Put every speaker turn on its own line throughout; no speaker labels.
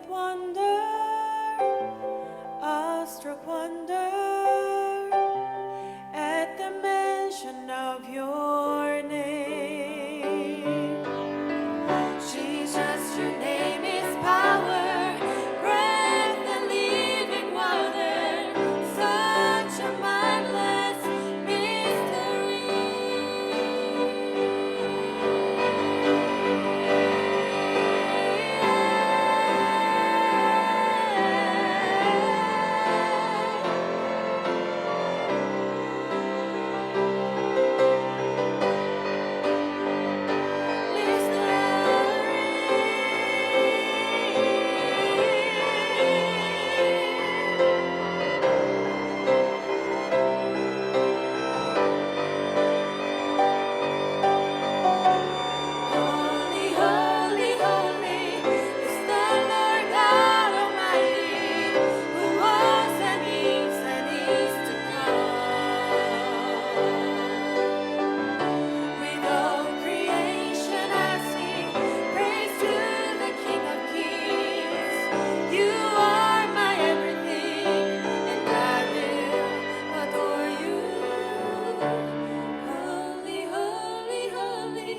wonder, awestruck wonder at the mention of your name. Jesus, your name is power, breath and living water, such a marvelous mystery. Holy, holy, holy is the Lord God Almighty, who was and is to come. With all creation I sing praise to the King of Kings. You are my everything, and I will adore you. Holy, holy, holy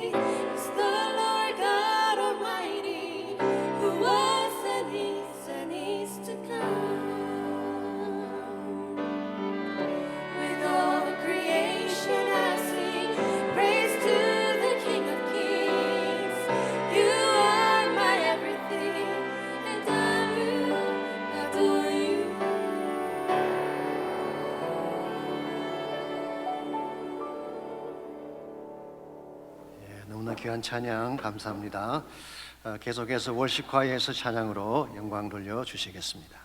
is the Lord God Almighty, who was and is to come. With all creation I sing praise to the King of Kings. You are my everything, and I will adore you.
너무나 귀한 찬양 감사합니다. 계속해서 월식화에서 찬양으로 영광 돌려 주시겠습니다.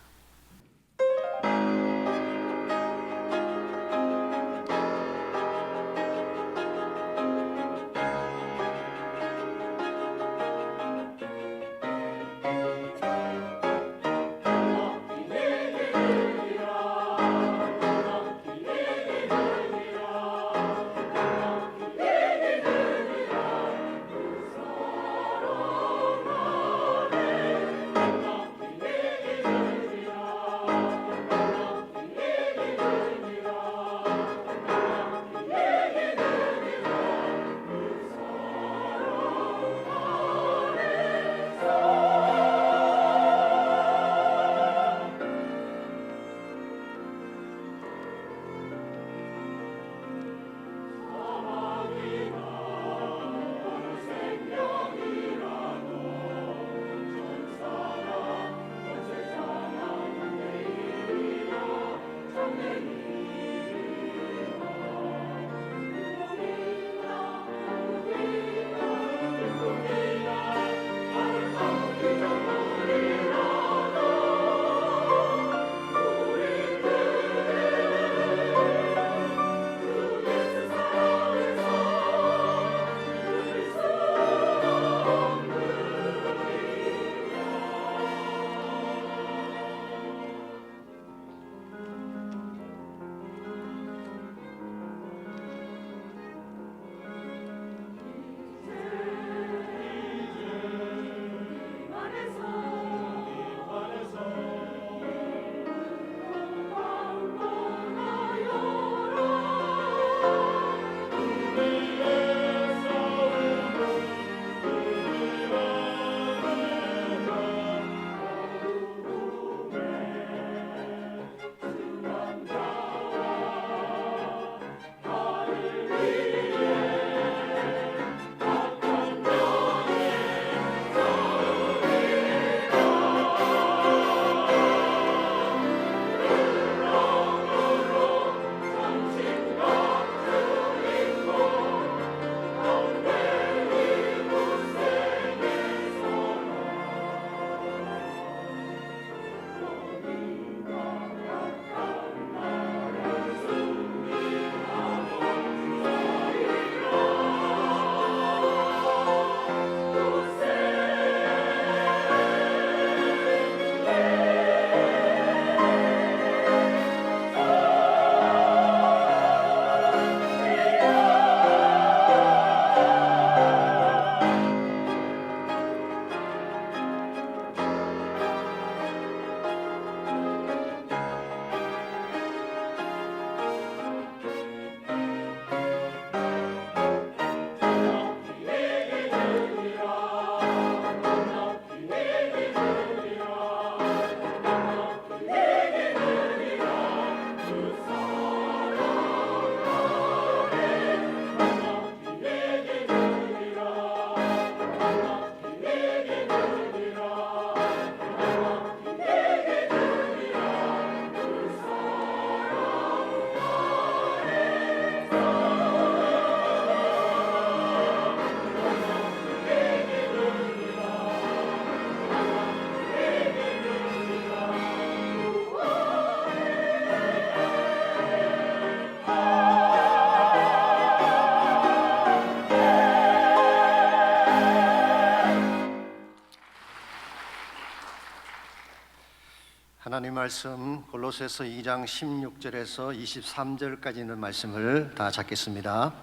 말씀 골로새서 2장 16절에서 23절까지 있는 말씀을 다 찾겠습니다.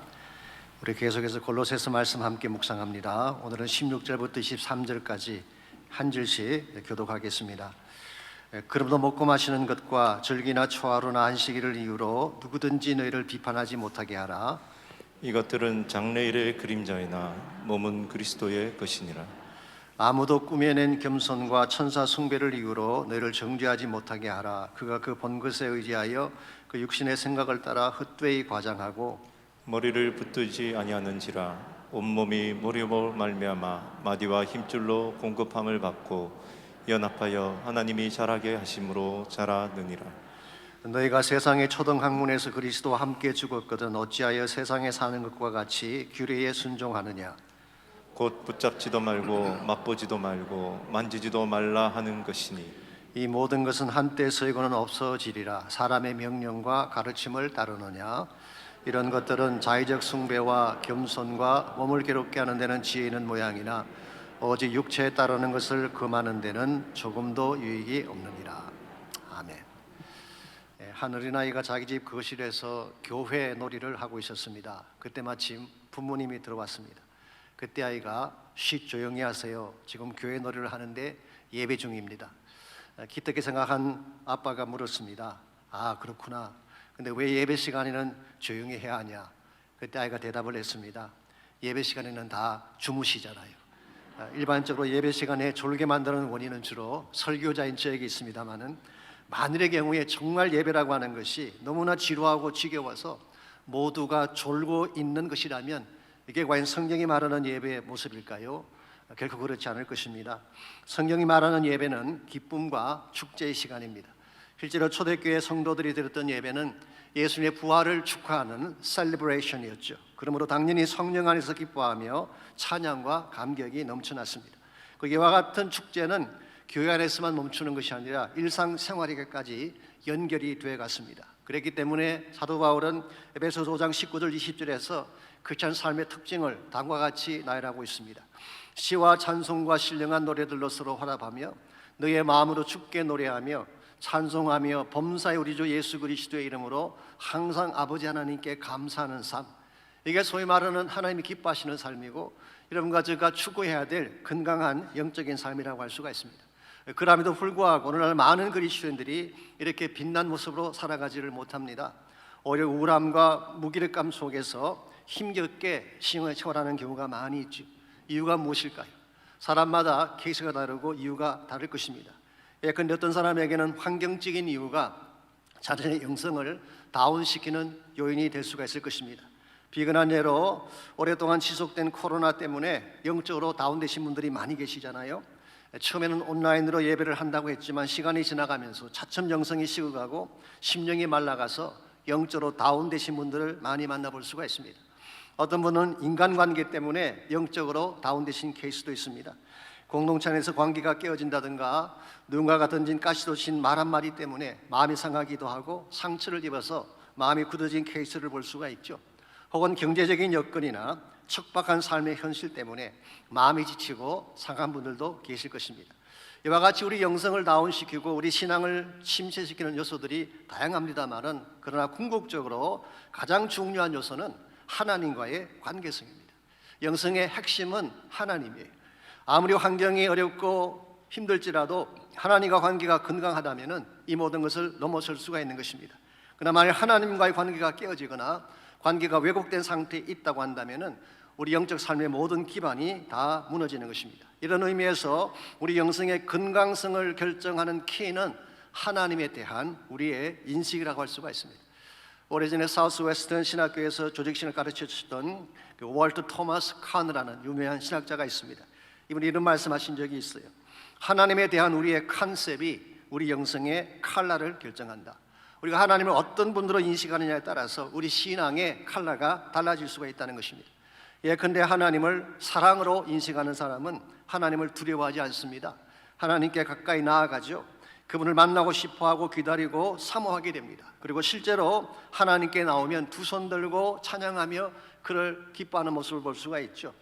우리 계속해서 골로새서 말씀 함께 묵상합니다. 오늘은 16절부터 23절까지 한 절씩 교독하겠습니다. 그러므로 먹고 마시는 것과 절기나 초하루나 안식일을 이유로 누구든지 너희를 비판하지 못하게 하라.
이것들은 장래일의 그림자이나 몸은 그리스도의 것이니라.
아무도 꾸며낸 겸손과 천사 숭배를 이유로 너희를 정죄하지 못하게 하라. 그가 그 본 것에 의지하여 그 육신의 생각을 따라 헛되이 과장하고
머리를 붙들지 아니하는지라. 온몸이 머리로 말미암아 마디와 힘줄로 공급함을 받고 연합하여 하나님이 자라게 하심으로 자라느니라.
너희가 세상의 초등학문에서 그리스도와 함께 죽었거든 어찌하여 세상에 사는 것과 같이 규례에 순종하느냐.
곧 붙잡지도 말고 맛보지도 말고 만지지도 말라 하는 것이니
이 모든 것은 한때 서이고는 없어지리라. 사람의 명령과 가르침을 따르느냐. 이런 것들은 자의적 숭배와 겸손과 몸을 괴롭게 하는 데는 지혜 있는 모양이나 오직 육체에 따르는 것을 금하는 데는 조금도 유익이 없느니라. 아멘. 한 어린아이가 자기 집 거실에서 교회 놀이를 하고 있었습니다. 그때 마침 부모님이 들어왔습니다. 그때 아이가 쉿 조용히 하세요. 지금 교회 놀이를 하는데 예배 중입니다. 기특하게 생각한 아빠가 물었습니다. 아, 그렇구나. 근데 왜 예배 시간에는 조용히 해야 하냐? 그때 아이가 대답을 했습니다. 예배 시간에는 다 주무시잖아요. 일반적으로 예배 시간에 졸게 만드는 원인은 주로 설교자인 저에게 있습니다만은 만일의 경우에 정말 예배라고 하는 것이 너무나 지루하고 지겨워서 모두가 졸고 있는 것이라면 이게 과연 성경이 말하는 예배의 모습일까요? 결코 그렇지 않을 것입니다. 성경이 말하는 예배는 기쁨과 축제의 시간입니다. 실제로 초대교회 성도들이 드렸던 예배는 예수님의 부활을 축하하는 셀리브레이션이었죠. 그러므로 당연히 성령 안에서 기뻐하며 찬양과 감격이 넘쳐났습니다. 이와 같은 축제는 교회 안에서만 멈추는 것이 아니라 일상생활에까지 연결이 되어 갔습니다. 그렇기 때문에 사도 바울은 에베소서 5장 19절 20절에서 크리스찬 삶의 특징을 다음과 같이 나열하고 있습니다. 시와 찬송과 신령한 노래들로 서로 화답하며 너의 마음으로 주께 노래하며 찬송하며 범사의 우리 주 예수 그리스도의 이름으로 항상 아버지 하나님께 감사하는 삶. 이게 소위 말하는 하나님이 기뻐하시는 삶이고 여러분과 제가 추구해야 될 건강한 영적인 삶이라고 할 수가 있습니다. 그럼에도 불구하고 오늘날 많은 그리스도인들이 이렇게 빛난 모습으로 살아가지를 못합니다. 오히려 우울함과 무기력감 속에서 힘겹게 생활하는 경우가 많이 있죠. 이유가 무엇일까요? 사람마다 케이스가 다르고 이유가 다를 것입니다. 그런데 어떤 사람에게는 환경적인 이유가 자신의 영성을 다운시키는 요인이 될 수가 있을 것입니다. 비근한 예로 오랫동안 지속된 코로나 때문에 영적으로 다운되신 분들이 많이 계시잖아요. 처음에는 온라인으로 예배를 한다고 했지만 시간이 지나가면서 차츰 영성이 식어가고 심령이 말라가서 영적으로 다운되신 분들을 많이 만나볼 수가 있습니다. 어떤 분은 인간관계 때문에 영적으로 다운되신 케이스도 있습니다. 공동체 안에서 관계가 깨어진다든가 누군가가 던진 가시도신 말 한마디 때문에 마음이 상하기도 하고 상처를 입어서 마음이 굳어진 케이스를 볼 수가 있죠. 혹은 경제적인 여건이나 척박한 삶의 현실 때문에 마음이 지치고 상한 분들도 계실 것입니다. 이와 같이 우리 영성을 다운시키고 우리 신앙을 침체시키는 요소들이 다양합니다만은 그러나 궁극적으로 가장 중요한 요소는 하나님과의 관계성입니다. 영성의 핵심은 하나님이에요. 아무리 환경이 어렵고 힘들지라도 하나님과 관계가 건강하다면 이 모든 것을 넘어설 수가 있는 것입니다. 그러나 만약 하나님과의 관계가 깨어지거나 관계가 왜곡된 상태에 있다고 한다면 우리 영적 삶의 모든 기반이 다 무너지는 것입니다. 이런 의미에서 우리 영성의 건강성을 결정하는 키는 하나님에 대한 우리의 인식이라고 할 수가 있습니다. 오래전에 사우스 웨스턴 신학교에서 조직신을 가르쳐 주셨던 월트 토마스 카너라는 유명한 신학자가 있습니다. 이분이 이런 말씀하신 적이 있어요. 하나님에 대한 우리의 컨셉이 우리 영성의 컬러를 결정한다. 우리가 하나님을 어떤 분으로 인식하느냐에 따라서 우리 신앙의 컬러가 달라질 수가 있다는 것입니다. 예컨대 하나님을 사랑으로 인식하는 사람은 하나님을 두려워하지 않습니다. 하나님께 가까이 나아가죠. 그분을 만나고 싶어하고 기다리고 사모하게 됩니다. 그리고 실제로 하나님께 나오면 두 손 들고 찬양하며 그를 기뻐하는 모습을 볼 수가 있죠.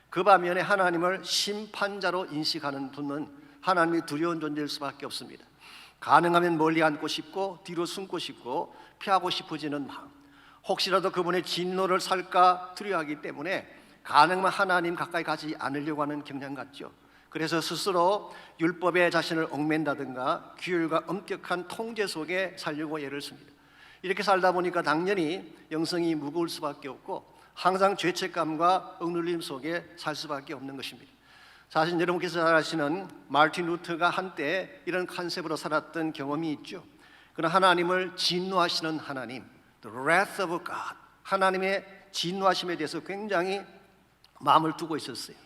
그 반면에 하나님을 심판자로 인식하는 분은 하나님이 두려운 존재일 수밖에 없습니다. 가능하면 멀리 앉고 싶고 뒤로 숨고 싶고 피하고 싶어지는 마음, 혹시라도 그분의 진노를 살까 두려워하기 때문에 가능하면 하나님 가까이 가지 않으려고 하는 경향 같죠. 그래서 스스로 율법에 자신을 얽맨다든가 규율과 엄격한 통제 속에 살려고 애를 씁니다. 이렇게 살다 보니까 당연히 영성이 무거울 수밖에 없고 항상 죄책감과 억눌림 속에 살 수밖에 없는 것입니다. 사실 여러분께서 잘 아시는 마르틴 루터가 한때 이런 컨셉으로 살았던 경험이 있죠. 그는 하나님을 진노하시는 하나님, the wrath of God, 하나님의 진노하심에 대해서 굉장히 마음을 두고 있었어요.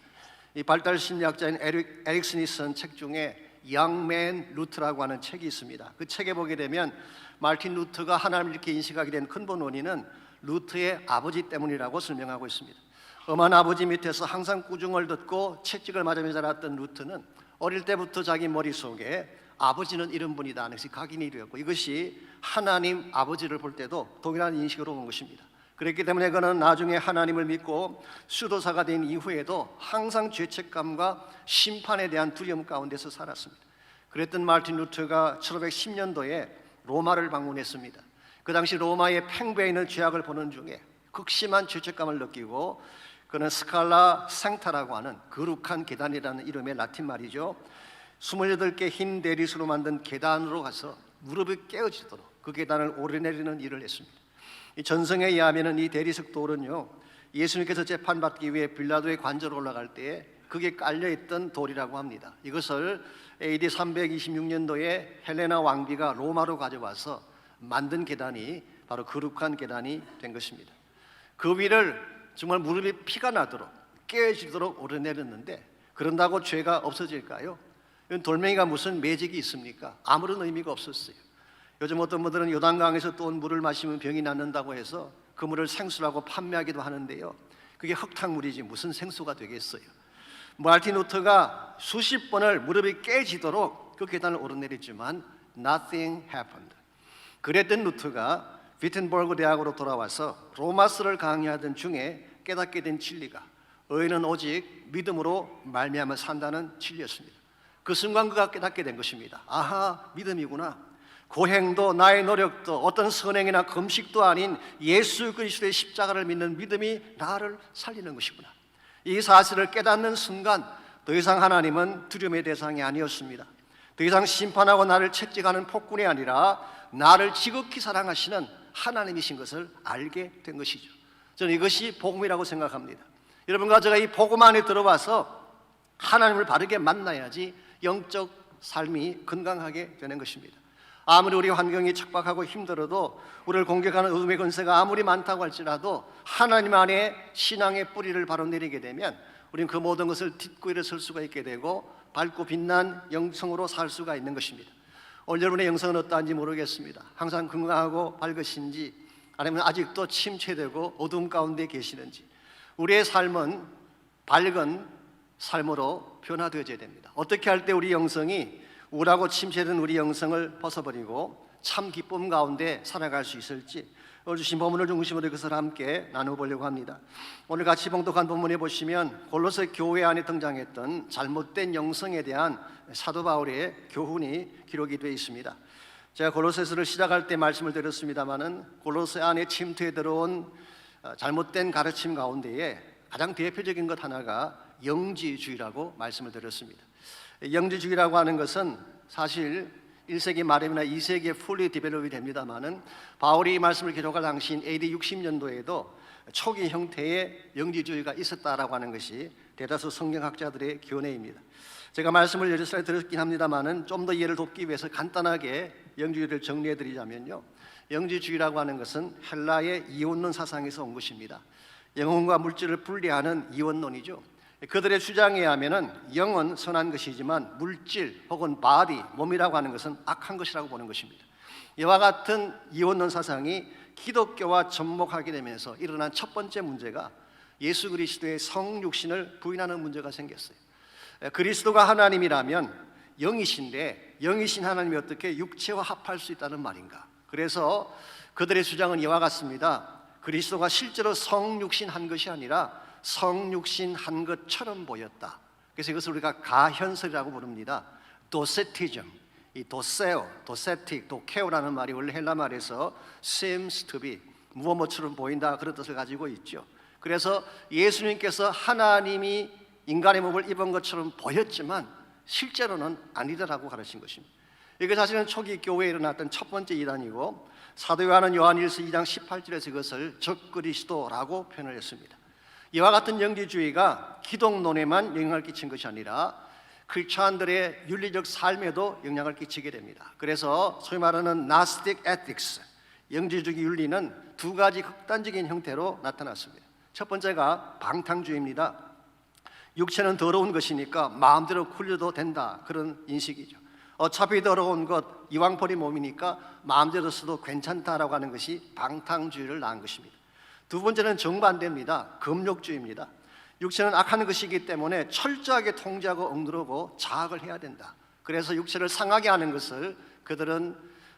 이 발달 심리학자인 에릭슨이 쓴 책 중에 Young Man Luther라고 하는 책이 있습니다. 그 책에 보게 되면 마르틴 루터가 하나님을 이렇게 인식하게 된 근본 원인은 루터의 아버지 때문이라고 설명하고 있습니다. 엄한 아버지 밑에서 항상 꾸중을 듣고 채찍을 맞으며 자랐던 루터는 어릴 때부터 자기 머릿속에 아버지는 이런 분이다 하는 것이 각인이 되었고, 이것이 하나님 아버지를 볼 때도 동일한 인식으로 온 것입니다. 그렇기 때문에 그는 나중에 하나님을 믿고 수도사가 된 이후에도 항상 죄책감과 심판에 대한 두려움 가운데서 살았습니다. 그랬던 마르틴 루터가 1510년도에 로마를 방문했습니다. 그 당시 로마의 팽배해 있는 죄악을 보는 중에 극심한 죄책감을 느끼고 그는 스칼라 생타라고 하는 거룩한 계단이라는 이름의 라틴 말이죠, 28개 흰 대리수로 만든 계단으로 가서 무릎이 깨어지도록 그 계단을 오르내리는 일을 했습니다. 이 전성에 의하면 이 대리석 돌은요, 예수님께서 재판받기 위해 빌라도의 관저로 올라갈 때에 그게 깔려있던 돌이라고 합니다. 이것을 AD 326년도에 헬레나 왕비가 로마로 가져와서 만든 계단이 바로 거룩한 계단이 된 것입니다. 그 위를 정말 무릎이 피가 나도록 깨어지도록 오르내렸는데, 그런다고 죄가 없어질까요? 이건 돌멩이가 무슨 매직이 있습니까? 아무런 의미가 없었어요. 요즘 어떤 분들은 요단강에서 또 온 물을 마시면 병이 낫는다고 해서 그 물을 생수라고 판매하기도 하는데요, 그게 흙탕물이지 무슨 생수가 되겠어요. 마르틴 루터가 수십 번을 무릎이 깨지도록 그 계단을 오르내렸지만 nothing happened. 그랬던 루터가 비텐버그 대학으로 돌아와서 로마서를 강의하던 중에 깨닫게 된 진리가 의인은 오직 믿음으로 말미암아 산다는 진리였습니다. 그 순간 그가 깨닫게 된 것입니다. 아하, 믿음이구나. 고행도 나의 노력도 어떤 선행이나 금식도 아닌 예수 그리스도의 십자가를 믿는 믿음이 나를 살리는 것이구나. 이 사실을 깨닫는 순간 더 이상 하나님은 두려움의 대상이 아니었습니다. 더 이상 심판하고 나를 채찍하는 폭군이 아니라 나를 지극히 사랑하시는 하나님이신 것을 알게 된 것이죠. 저는 이것이 복음이라고 생각합니다. 여러분과 제가 이 복음 안에 들어와서 하나님을 바르게 만나야지 영적 삶이 건강하게 되는 것입니다. 아무리 우리 환경이 척박하고 힘들어도, 우리를 공격하는 어둠의 권세가 아무리 많다고 할지라도 하나님 안에 신앙의 뿌리를 바로 내리게 되면 우리는 그 모든 것을 딛고 일어설 수가 있게 되고 밝고 빛난 영성으로 살 수가 있는 것입니다. 오늘 여러분의 영성은 어떠한지 모르겠습니다. 항상 건강하고 밝으신지, 아니면 아직도 침체되고 어둠 가운데 계시는지, 우리의 삶은 밝은 삶으로 변화되어져야 됩니다. 어떻게 할 때 우리 영성이 우울하고 침체된 우리 영성을 벗어버리고 참 기쁨 가운데 살아갈 수 있을지, 오늘 주신 본문을 중심으로 그것을 함께 나눠보려고 합니다. 오늘 같이 봉독한 본문에 보시면 골로새 교회 안에 등장했던 잘못된 영성에 대한 사도 바울의 교훈이 기록이 되어 있습니다. 제가 골로새서를 시작할 때 말씀을 드렸습니다마는 골로새 안에 침투해 들어온 잘못된 가르침 가운데에 가장 대표적인 것 하나가 영지주의라고 말씀을 드렸습니다. 영지주의라고 하는 것은 사실 1세기 말이나 2세기에 fully develop이 됩니다마는 바울이 이 말씀을 기록할 당시인 AD 60년도에도 초기 형태의 영지주의가 있었다라고 하는 것이 대다수 성경학자들의 견해입니다. 제가 말씀을 여러 차례 드렸긴 합니다마는 좀 더 이해를 돕기 위해서 간단하게 영지주의를 정리해 드리자면요, 영지주의라고 하는 것은 헬라의 이원론 사상에서 온 것입니다. 영혼과 물질을 분리하는 이원론이죠. 그들의 주장에 의하면은 영은 선한 것이지만 물질 혹은 바디, 몸이라고 하는 것은 악한 것이라고 보는 것입니다. 이와 같은 이원론 사상이 기독교와 접목하게 되면서 일어난 첫 번째 문제가 예수 그리스도의 성육신을 부인하는 문제가 생겼어요. 그리스도가 하나님이라면 영이신데 영이신 하나님이 어떻게 육체와 합할 수 있다는 말인가? 그래서 그들의 주장은 이와 같습니다. 그리스도가 실제로 성육신 한 것이 아니라 성육신 한 것처럼 보였다. 그래서 이것을 우리가 가현설이라고 부릅니다. 도세티즘, 이 도세오, 도세틱, 도케오라는 말이 원래 헬라 말에서 seems to be, 무엇처럼 보인다, 그런 뜻을 가지고 있죠. 그래서 예수님께서 하나님이 인간의 몸을 입은 것처럼 보였지만 실제로는 아니더라고 가르친 것입니다. 이게 사실은 초기 교회에 일어났던 첫 번째 이단이고, 사도 요한은 요한일서 2장 18절에서 이것을 적그리스도라고 표현을 했습니다. 이와 같은 영지주의가 기독론에만 영향을 끼친 것이 아니라 크리스찬들의 윤리적 삶에도 영향을 끼치게 됩니다. 그래서 소위 말하는 나스틱 에틱스, 영지주의 윤리는 두 가지 극단적인 형태로 나타났습니다. 첫 번째가 방탕주의입니다. 육체는 더러운 것이니까 마음대로 굴려도 된다, 그런 인식이죠. 어차피 더러운 것, 이왕 버린 몸이니까 마음대로 써도 괜찮다라고 하는 것이 방탕주의를 낳은 것입니다. 두 번째는 정반대입니다. 금욕주의입니다. 육체는 악한 것이기 때문에 철저하게 통제하고 억누르고 자학을 해야 된다. 그래서 육체를 상하게 하는 것을 그들은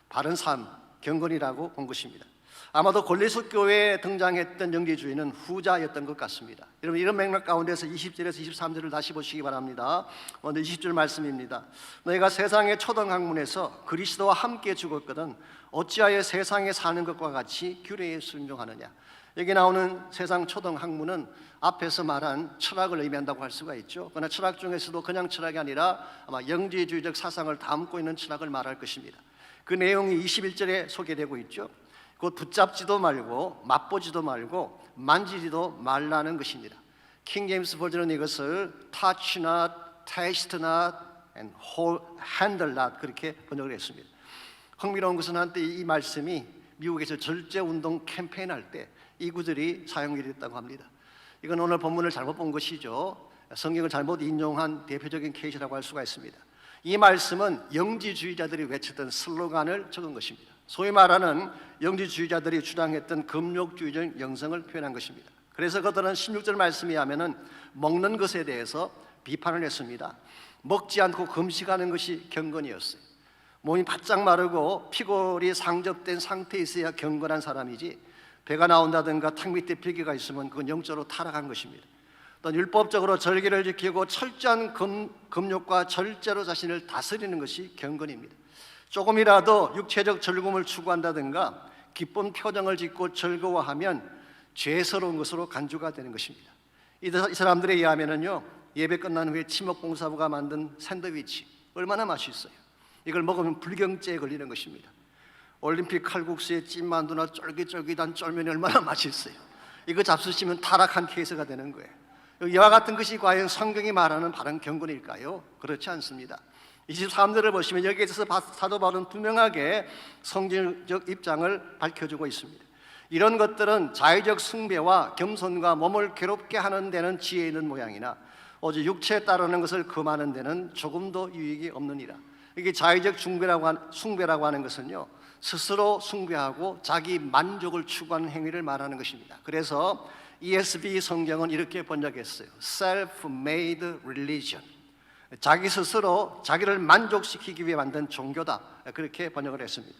바른 삶, 경건이라고 본 것입니다. 아마도 골리앗 교회에 등장했던 영지주의는 후자였던 것 같습니다. 여러분, 이런 맥락 가운데서 20절에서 23절을 다시 보시기 바랍니다. 먼저 20절 말씀입니다. 너희가 세상의 초등학문에서 그리스도와 함께 죽었거든 어찌하여 세상에 사는 것과 같이 규례에 순종하느냐. 여기 나오는 세상 초등학문은 앞에서 말한 철학을 의미한다고 할 수가 있죠. 그러나 철학 중에서도 그냥 철학이 아니라 아마 영지주의적 사상을 담고 있는 철학을 말할 것입니다. 그 내용이 21절에 소개되고 있죠. 곧 붙잡지도 말고 맛보지도 말고 만지지도 말라는 것입니다. 킹 제임스 버전은 이것을 touch not, taste not, and handle not, 그렇게 번역을 했습니다. 흥미로운 것은 한때 이 말씀이 미국에서 절제운동 캠페인할 때 이 구절이 사용이 됐다고 합니다. 이건 오늘 본문을 잘못 본 것이죠. 성경을 잘못 인용한 대표적인 케이스라고 할 수가 있습니다. 이 말씀은 영지주의자들이 외쳤던 슬로건을 적은 것입니다. 소위 말하는 영지주의자들이 주장했던 금욕주의적 영성을 표현한 것입니다. 그래서 그들은 16절 말씀에 하면은 먹는 것에 대해서 비판을 했습니다. 먹지 않고 금식하는 것이 경건이었어요. 몸이 바짝 마르고 피골이 상접된 상태에 있어야 경건한 사람이지, 배가 나온다든가 탕 밑에 비계가 있으면 그건 영적으로 타락한 것입니다. 또 율법적으로 절기를 지키고 철저한 금욕과 절제로 자신을 다스리는 것이 경건입니다. 조금이라도 육체적 즐거움을 추구한다든가 기쁜 표정을 짓고 즐거워하면 죄스러운 것으로 간주가 되는 것입니다. 이 사람들에 의하면요, 예배 끝난 후에 치목봉사부가 만든 샌드위치 얼마나 맛있어요. 이걸 먹으면 불경죄에 걸리는 것입니다. 올림픽 칼국수에 찐만두나 쫄깃쫄깃한 쫄면이 얼마나 맛있어요. 이거 잡수시면 타락한 케이스가 되는 거예요. 이와 같은 것이 과연 성경이 말하는 바른 경건일까요? 그렇지 않습니다. 23절을 보시면 여기에 있어서 사도 바울은 분명하게 성경적 입장을 밝혀주고 있습니다. 이런 것들은 자의적 숭배와 겸손과 몸을 괴롭게 하는 데는 지혜 있는 모양이나 오직 육체에 따르는 것을 금하는 데는 조금도 유익이 없느니라. 이게 자의적 숭배라고 하는 것은요, 스스로 숭배하고 자기 만족을 추구하는 행위를 말하는 것입니다. 그래서 ESV 성경은 이렇게 번역했어요. Self-made religion. 자기 스스로 자기를 만족시키기 위해 만든 종교다, 그렇게 번역을 했습니다.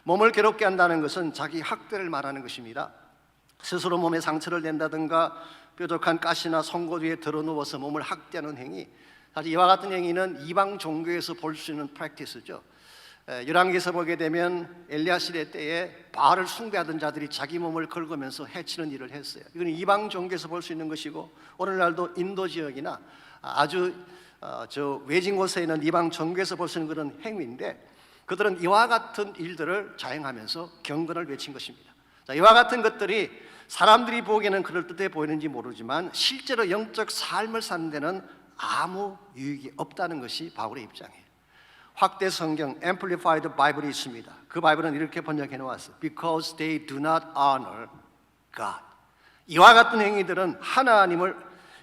몸을 괴롭게 한다는 것은 자기 학대를 말하는 것입니다. 스스로 몸에 상처를 낸다든가 뾰족한 가시나 송곳 위에 들어누워서 몸을 학대하는 행위, 사실 이와 같은 행위는 이방 종교에서 볼 수 있는 프랙티스죠. 열왕기에서 보게 되면 엘리야 시대 때에 바알을 숭배하던 자들이 자기 몸을 긁으면서 해치는 일을 했어요. 이건 이방 종교에서 볼 수 있는 것이고, 오늘날도 인도 지역이나 아주 저 외진 곳에 있는 이방 종교에서 볼 수 있는 그런 행위인데, 그들은 이와 같은 일들을 자행하면서 경건을 외친 것입니다. 자, 이와 같은 것들이 사람들이 보기에는 그럴듯해 보이는지 모르지만 실제로 영적 삶을 사는 데는 아무 유익이 없다는 것이 바울의 입장이에요. 확대 성경 Amplified Bible이 있습니다. 그 바이블은 이렇게 번역해 놓았어요. Because they do not honor God. 이와 같은 행위들은 하나님을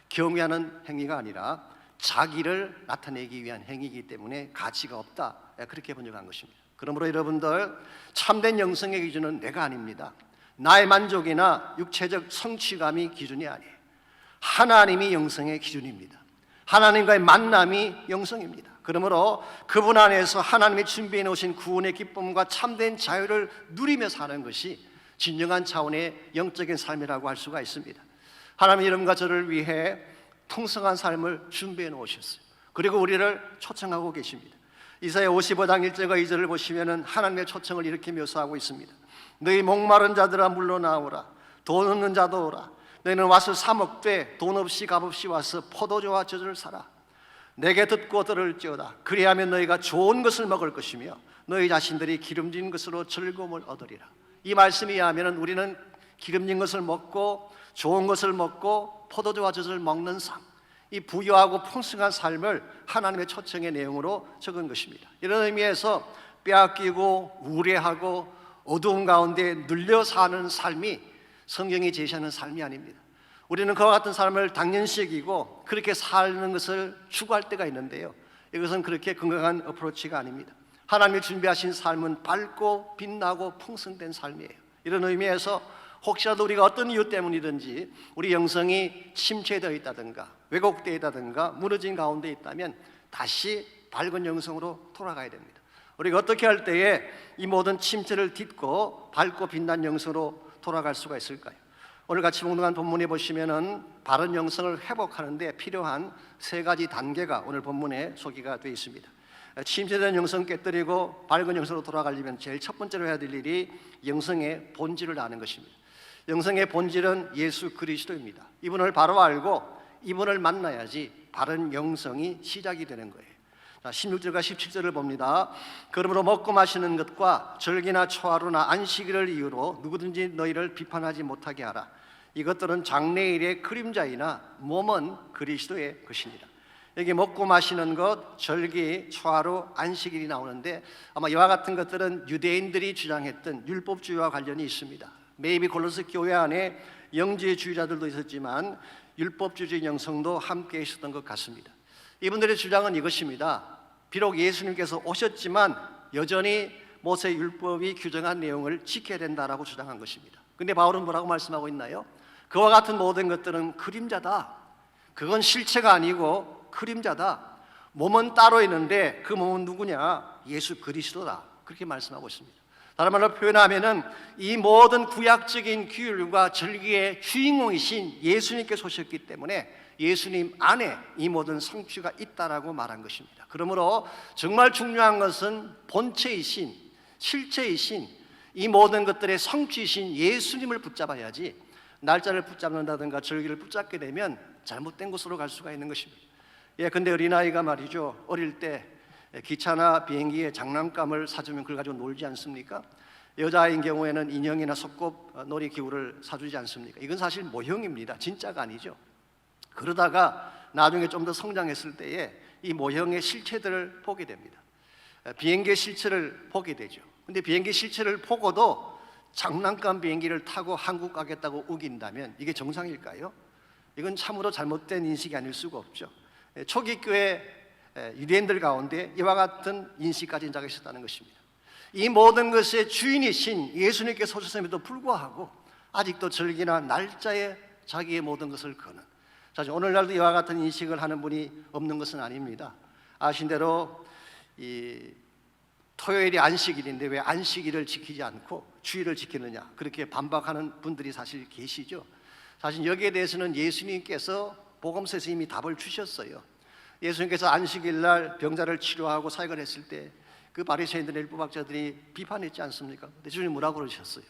경외하는 행위가 아니라 자기를 나타내기 위한 행위이기 때문에 가치가 없다, 그렇게 번역한 것입니다. 그러므로 여러분들, 참된 영성의 기준은 내가 아닙니다. 나의 만족이나 육체적 성취감이 기준이 아니에요. 하나님이 영성의 기준입니다. 하나님과의 만남이 영성입니다. 그러므로 그분 안에서 하나님이 준비해 놓으신 구원의 기쁨과 참된 자유를 누리며 사는 것이 진정한 차원의 영적인 삶이라고 할 수가 있습니다. 하나님이 여러분과 저를 위해 풍성한 삶을 준비해 놓으셨어요. 그리고 우리를 초청하고 계십니다. 이사야 55장 1절과 2절을 보시면은 하나님의 초청을 이렇게 묘사하고 있습니다. 너희 목마른 자들아 물러나오라. 돈 없는 자도 오라. 너희는 와서 사 먹되 돈 없이 값없이 와서 포도주와 젖을 사라. 내게 듣고 들을지어다. 그리하면 너희가 좋은 것을 먹을 것이며 너희 자신들이 기름진 것으로 즐거움을 얻으리라. 이 말씀에 의하면 우리는 기름진 것을 먹고 좋은 것을 먹고 포도주와 젖을 먹는 삶, 이 부유하고 풍성한 삶을 하나님의 초청의 내용으로 적은 것입니다. 이런 의미에서 빼앗기고 우울해하고 어두운 가운데 눌려 사는 삶이 성경이 제시하는 삶이 아닙니다. 우리는 그와 같은 삶을 당연시 여기고 그렇게 사는 것을 추구할 때가 있는데요, 이것은 그렇게 건강한 어프로치가 아닙니다. 하나님이 준비하신 삶은 밝고 빛나고 풍성된 삶이에요. 이런 의미에서 혹시라도 우리가 어떤 이유 때문이든지 우리 영성이 침체되어 있다든가 왜곡되어 있다든가 무너진 가운데 있다면 다시 밝은 영성으로 돌아가야 됩니다. 우리가 어떻게 할 때에 이 모든 침체를 딛고 밝고 빛난 영성으로 돌아갈 수가 있을까요? 오늘 같이 묵상한 본문에 보시면은 바른 영성을 회복하는 데 필요한 세 가지 단계가 오늘 본문에 소개가 되어 있습니다. 침체된 영성 깨뜨리고 밝은 영성으로 돌아가려면 제일 첫 번째로 해야 될 일이 영성의 본질을 아는 것입니다. 영성의 본질은 예수 그리스도입니다. 이분을 바로 알고 이분을 만나야지 바른 영성이 시작이 되는 거예요. 16절과 17절을 봅니다. 그러므로 먹고 마시는 것과 절기나 초하루나 안식일을 이유로 누구든지 너희를 비판하지 못하게 하라. 이것들은 장래일의 그림자이나 몸은 그리스도의 것이니라. 여기 먹고 마시는 것, 절기, 초하루, 안식일이 나오는데 아마 이와 같은 것들은 유대인들이 주장했던 율법주의와 관련이 있습니다. 매입이 골로새 교회 안에 영지주의자들도 있었지만 율법주의 영성도 함께 있었던 것 같습니다. 이분들의 주장은 이것입니다. 비록 예수님께서 오셨지만 여전히 모세 율법이 규정한 내용을 지켜야 된다라고 주장한 것입니다. 근데 바울은 뭐라고 말씀하고 있나요? 그와 같은 모든 것들은 그림자다. 그건 실체가 아니고 그림자다. 몸은 따로 있는데 그 몸은 누구냐? 예수 그리스도다. 그렇게 말씀하고 있습니다. 다른 말로 표현하면은 이 모든 구약적인 규율과 절기의 주인공이신 예수님께서 오셨기 때문에 예수님 안에 이 모든 성취가 있다라고 말한 것입니다. 그러므로 정말 중요한 것은 본체이신, 실체이신 이 모든 것들의 성취이신 예수님을 붙잡아야지 날짜를 붙잡는다든가 절기를 붙잡게 되면 잘못된 곳으로 갈 수가 있는 것입니다. 근데 어린아이가 말이죠, 어릴 때 기차나 비행기에 장난감을 사주면 그걸 가지고 놀지 않습니까? 여자인 경우에는 인형이나 속옷 놀이기구를 사주지 않습니까? 이건 사실 모형입니다. 진짜가 아니죠. 그러다가 나중에 좀 더 성장했을 때에 이 모형의 실체들을 보게 됩니다. 비행기의 실체를 보게 되죠. 근데 비행기 실체를 보고도 장난감 비행기를 타고 한국 가겠다고 우긴다면 이게 정상일까요? 이건 참으로 잘못된 인식이 아닐 수가 없죠. 초기 교회 유대인들 가운데 이와 같은 인식 가진 자가 있었다는 것입니다. 이 모든 것의 주인이신 예수님께서 오셨음에도 불구하고 아직도 절기나 날짜에 자기의 모든 것을 거는, 사실 오늘날도 이와 같은 인식을 하는 분이 없는 것은 아닙니다. 아신 대로 이 토요일이 안식일인데 왜 안식일을 지키지 않고 주일을 지키느냐, 그렇게 반박하는 분들이 사실 계시죠. 사실 여기에 대해서는 예수님께서 복음서에서 이미 답을 주셨어요. 예수님께서 안식일 날 병자를 치료하고 사역을 했을 때 그 바리새인들의 율법학자들이 비판했지 않습니까? 근데 주님 뭐라고 그러셨어요?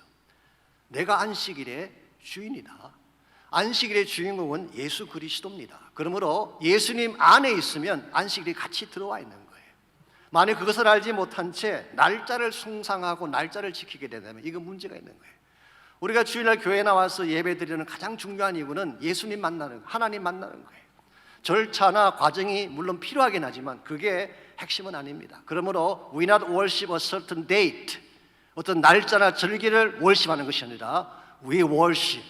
내가 안식일의 주인이다. 안식일의 주인공은 예수 그리스도입니다. 그러므로 예수님 안에 있으면 안식일이 같이 들어와 있는 거예요. 만약 그것을 알지 못한 채 날짜를 숭상하고 날짜를 지키게 된다면 이건 문제가 있는 거예요. 우리가 주일날 교회에 나와서 예배드리는 가장 중요한 이유는 예수님 만나는, 하나님 만나는 거예요. 절차나 과정이 물론 필요하긴 하지만 그게 핵심은 아닙니다. 그러므로 we not worship a certain date, 어떤 날짜나 절기를 worship하는 것이 아니라 we worship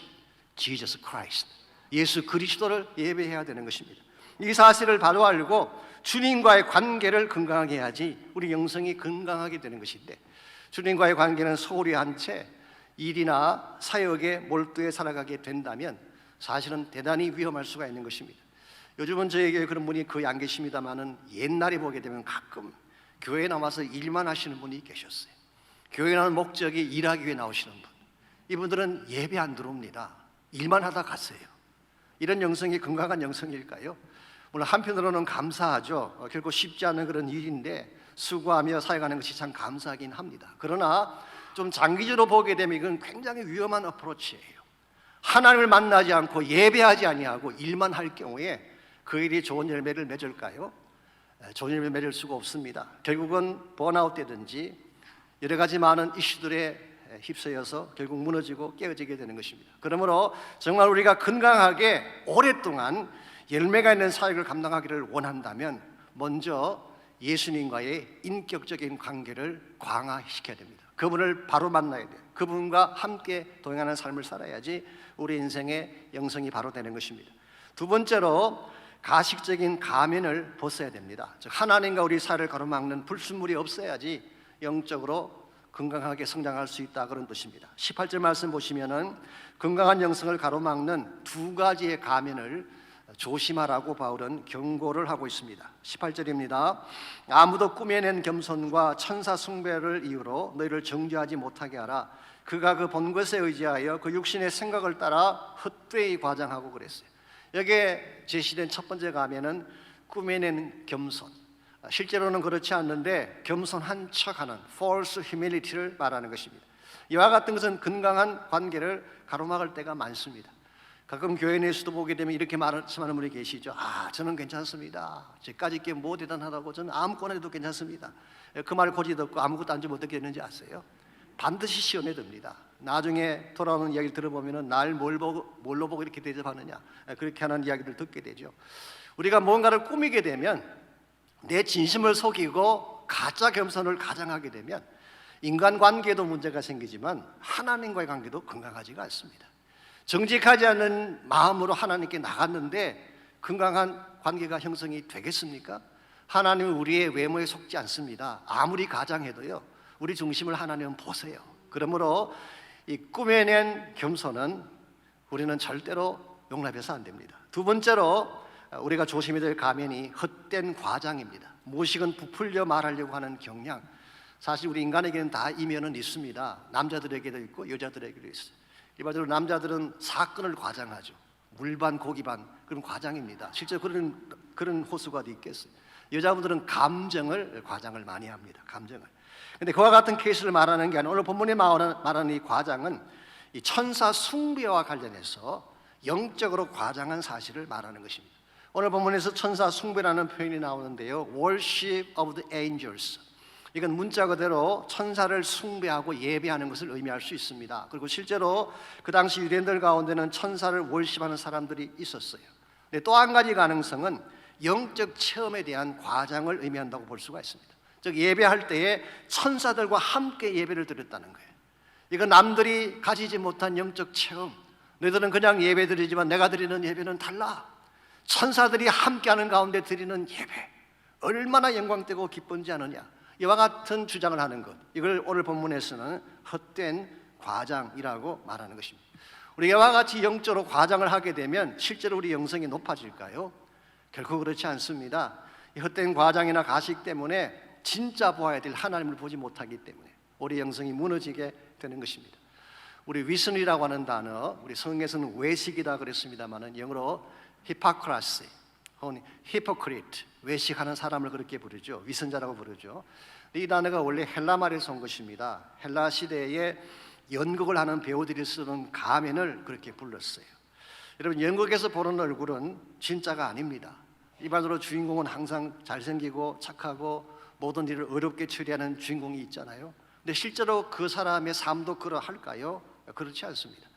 Jesus Christ, 예수 그리스도를 예배해야 되는 것입니다. 이 사실을 바로 알고 주님과의 관계를 건강하게 해야지 우리 영성이 건강하게 되는 것인데, 주님과의 관계는 소홀히 한 채 일이나 사역에 몰두해 살아가게 된다면 사실은 대단히 위험할 수가 있는 것입니다. 요즘은 저에게 그런 분이 거의 안 계십니다만은 옛날에 보게 되면 가끔 교회에 나와서 일만 하시는 분이 계셨어요. 교회에 나온 목적이 일하기 위해 나오시는 분, 이분들은 예배 안 들어옵니다. 일만 하다 갔어요. 이런 영성이 건강한 영성일까요? 물론 한편으로는 감사하죠. 결코 쉽지 않은 그런 일인데 수고하며 사역하는 것이 참 감사하긴 합니다. 그러나 좀 장기적으로 보게 되면 이건 굉장히 위험한 어프로치예요. 하나님을 만나지 않고 예배하지 아니하고 일만 할 경우에 그 일이 좋은 열매를 맺을까요? 좋은 열매를 맺을 수가 없습니다. 결국은 번아웃되든지 여러 가지 많은 이슈들에 휩싸여서 결국 무너지고 깨어지게 되는 것입니다. 그러므로 정말 우리가 건강하게 오랫동안 열매가 있는 사역을 감당하기를 원한다면 먼저 예수님과의 인격적인 관계를 강화시켜야 됩니다. 그분을 바로 만나야 돼요. 그분과 함께 동행하는 삶을 살아야지 우리 인생의 영성이 바로 되는 것입니다. 두 번째로 가식적인 가면을 벗어야 됩니다. 즉 하나님과 우리 사이를 가로막는 불순물이 없어야지 영적으로 건강하게 성장할 수 있다, 그런 뜻입니다. 18절 말씀 보시면은 건강한 영성을 가로막는 두 가지의 가면을 조심하라고 바울은 경고를 하고 있습니다. 18절입니다. 아무도 꾸며낸 겸손과 천사 숭배를 이유로 너희를 정죄하지 못하게 하라. 그가 그 본 것에 의지하여 그 육신의 생각을 따라 헛되이 과장하고 그랬어요. 여기에 제시된 첫 번째 가면은 꾸며낸 겸손, 실제로는 그렇지 않는데 겸손한 척하는 false humility를 말하는 것입니다. 이와 같은 것은 건강한 관계를 가로막을 때가 많습니다. 가끔 교회 내에서도 보게 되면 이렇게 말씀하는 분이 계시죠. 저는 괜찮습니다. 제까지 게 뭐 대단하다고, 저는 아무거나 해도 괜찮습니다. 그 말 고지 듣고 아무것도 안 주면 어떻게 되는지 아세요? 반드시 시험에 듭니다. 나중에 돌아오는 이야기를 들어보면 날 뭘로 보고 이렇게 대접하느냐, 그렇게 하는 이야기를 듣게 되죠. 우리가 뭔가를 꾸미게 되면, 내 진심을 속이고 가짜 겸손을 가장하게 되면 인간관계에도 문제가 생기지만 하나님과의 관계도 건강하지가 않습니다. 정직하지 않은 마음으로 하나님께 나갔는데 건강한 관계가 형성이 되겠습니까? 하나님은 우리의 외모에 속지 않습니다. 아무리 가장해도요, 우리 중심을 하나님은 보세요. 그러므로 이 꾸며낸 겸손은 우리는 절대로 용납해서 안 됩니다. 두 번째로 우리가 조심해야 될 가면이 헛된 과장입니다. 무엇이건 부풀려 말하려고 하는 경향. 사실 우리 인간에게는 다 이면은 있습니다. 남자들에게도 있고 여자들에게도 있어요. 일반적으로 남자들은 사건을 과장하죠. 물반 고기반, 그런 과장입니다. 실제 그런 호수가 어디 있겠어요. 여자분들은 감정을 과장을 많이 합니다. 감정을. 근데 그와 같은 케이스를 말하는 게 아니라 오늘 본문에 말하는 이 과장은 이 천사 숭배와 관련해서 영적으로 과장한 사실을 말하는 것입니다. 오늘 본문에서 천사 숭배라는 표현이 나오는데요, worship of the angels. 이건 문자 그대로 천사를 숭배하고 예배하는 것을 의미할 수 있습니다. 그리고 실제로 그 당시 유대인들 가운데는 천사를 월십하는 사람들이 있었어요. 근데 또 한 가지 가능성은 영적 체험에 대한 과장을 의미한다고 볼 수가 있습니다. 즉 예배할 때에 천사들과 함께 예배를 드렸다는 거예요. 이건 남들이 가지지 못한 영적 체험. 너희들은 그냥 예배 드리지만 내가 드리는 예배는 달라. 천사들이 함께하는 가운데 드리는 예배, 얼마나 영광되고 기쁜지 아느냐. 이와 같은 주장을 하는 것, 이걸 오늘 본문에서는 헛된 과장이라고 말하는 것입니다. 우리 이와 같이 영적으로 과장을 하게 되면 실제로 우리 영성이 높아질까요? 결코 그렇지 않습니다. 이 헛된 과장이나 가식 때문에 진짜 보아야 될 하나님을 보지 못하기 때문에 우리 영성이 무너지게 되는 것입니다. 우리 위선이라고 하는 단어, 우리 성경에서는 외식이다 그랬습니다만은 영어로 히포크라시 혹은 히포크리트, 외식하는 사람을 그렇게 부르죠. 위선자라고 부르죠. 이 단어가 원래 헬라 말에서 온 것입니다. 헬라 시대에 연극을 하는 배우들이 쓰는 가면을 그렇게 불렀어요. 여러분, 연극에서 보는 얼굴은 진짜가 아닙니다. 일반적으로 주인공은 항상 잘생기고 착하고 모든 일을 어렵게 처리하는 주인공이 있잖아요. 근데 실제로 그 사람의 삶도 그러할까요? 그렇지 않습니다.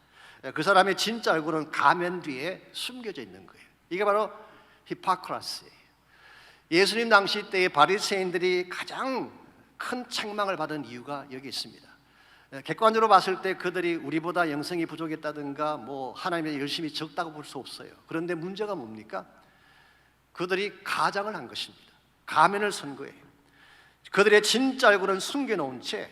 그 사람의 진짜 얼굴은 가면 뒤에 숨겨져 있는 거예요. 이게 바로 히포크라시예요. 예수님 당시 때의 바리새인들이 가장 큰 책망을 받은 이유가 여기 있습니다. 객관적으로 봤을 때 그들이 우리보다 영성이 부족했다든가 뭐 하나님의 열심히 적다고 볼 수 없어요. 그런데 문제가 뭡니까? 그들이 가장을 한 것입니다. 가면을 쓴 거예요. 그들의 진짜 얼굴은 숨겨놓은 채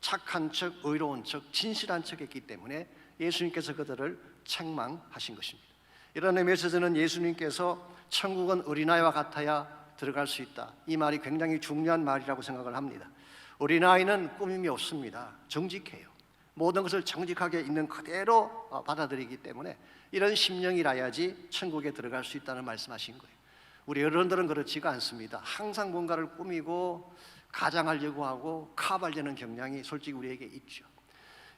착한 척, 의로운 척, 진실한 척 했기 때문에 예수님께서 그들을 책망하신 것입니다. 이런 의미에서 저는 예수님께서 천국은 어린아이와 같아야 들어갈 수 있다, 이 말이 굉장히 중요한 말이라고 생각을 합니다. 어린아이는 꾸밈이 없습니다. 정직해요. 모든 것을 정직하게 있는 그대로 받아들이기 때문에 이런 심령이라야지 천국에 들어갈 수 있다는 말씀하신 거예요. 우리 어른들은 그렇지가 않습니다. 항상 뭔가를 꾸미고 가장하려고 하고 카발되는 경향이 솔직히 우리에게 있죠.